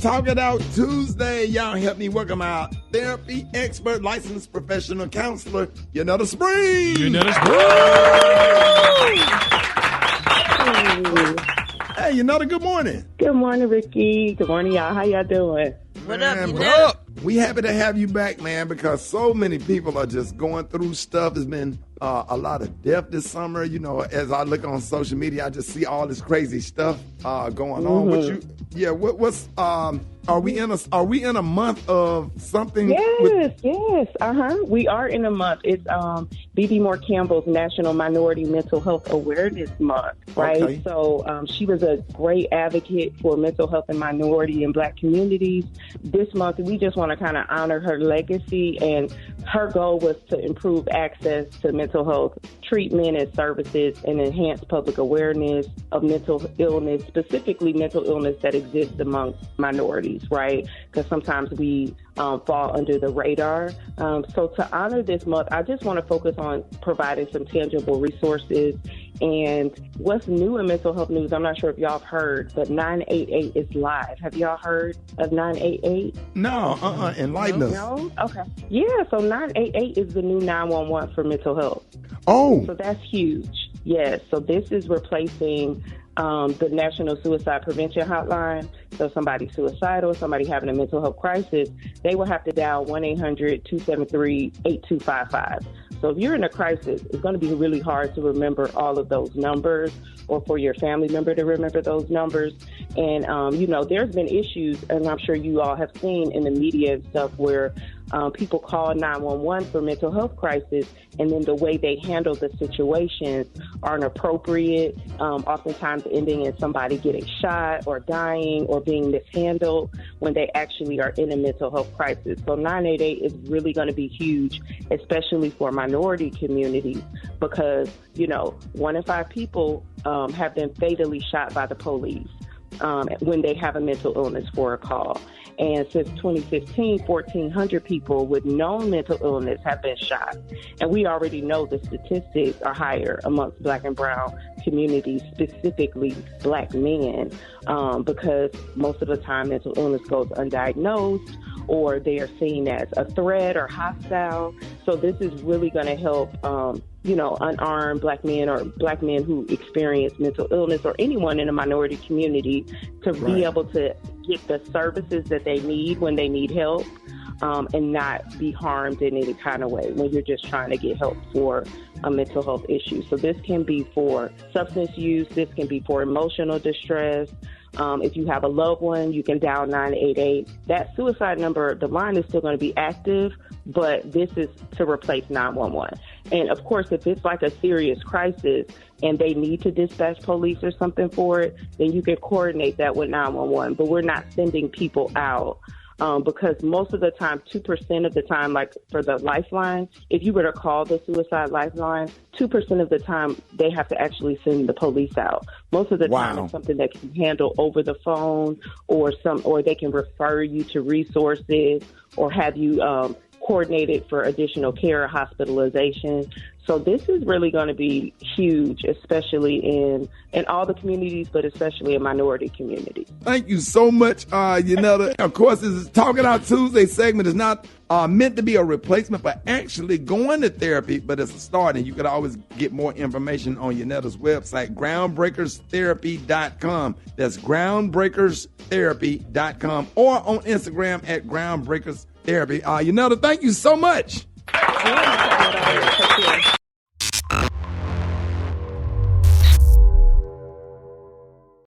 Talk It Out Tuesday. Y'all help me welcome our therapy expert, licensed professional counselor, Yanetta Spring. Hey, Yanetta, good morning. Good morning, Rickey. Good morning, y'all. How y'all doing? What up, What up? We happy to have you back, man, because so many people are just going through stuff. There's been a lot of death this summer. You know, as I look on social media, I just see all this crazy stuff going on. What's are we in a month of something? Yes. We are in a month. It's B.B. Moore Campbell's National Minority Mental Health Awareness Month, right? Okay. So she was a great advocate for mental health in minority and Black communities. This month, we just want to kind of honor her legacy, and her goal was to improve access to mental health treatment and services and enhance public awareness of mental illness, specifically mental illness that exists among minorities, right? Because sometimes we fall under the radar. So to honor this month, I just want to focus on providing some tangible resources. And what's new in mental health news, I'm not sure if y'all have heard, but 988 is live. Have y'all heard of 988? No, enlighten us. No? Okay. Yeah, so 988 is the new 911 for mental health. Oh. So that's huge. Yes, so this is replacing the National Suicide Prevention Hotline. So somebody suicidal, somebody having a mental health crisis, they will have to dial 1-800-273-8255. So if you're in a crisis, it's going to be really hard to remember all of those numbers, or for your family member to remember those numbers. And, there's been issues, and I'm sure you all have seen in the media and stuff, where people call 911 for mental health crisis, and then the way they handle the situations aren't appropriate, oftentimes ending in somebody getting shot or dying or being mishandled when they actually are in a mental health crisis. So 988 is really going to be huge, especially for minority communities, because, 1 in 5 people have been fatally shot by the police when they have a mental illness for a call. And since 2015, 1,400 people with known mental illness have been shot. And we already know the statistics are higher amongst Black and brown communities, specifically Black men, because most of the time mental illness goes undiagnosed, or they are seen as a threat or hostile. So this is really going to help, unarmed Black men or Black men who experience mental illness, or anyone in a minority community, to be able to get the services that they need when they need help, and not be harmed in any kind of way when you're just trying to get help for a mental health issue. So this can be for substance use, this can be for emotional distress. If you have a loved one, you can dial 988. That suicide number, the line is still going to be active, but this is to replace 911. And of course, if it's like a serious crisis and they need to dispatch police or something for it, then you can coordinate that with 911. But we're not sending people out. Because most of the time, 2% of the time, like for the lifeline, if you were to call the suicide lifeline, 2% of the time they have to actually send the police out. Most of the time it's something that can handle over the phone, or they can refer you to resources, or have you coordinated for additional care or hospitalization. So this is really going to be huge, especially in all the communities, but especially in minority communities. Thank you so much, Yanetta. Of course, this is Talking Out Tuesday segment is not meant to be a replacement for actually going to therapy, but it's a start, and you could always get more information on Yanetta's website, groundbreakerstherapy.com. That's groundbreakerstherapy.com, or on Instagram at groundbreakerstherapy. Yanetta, thank you so much.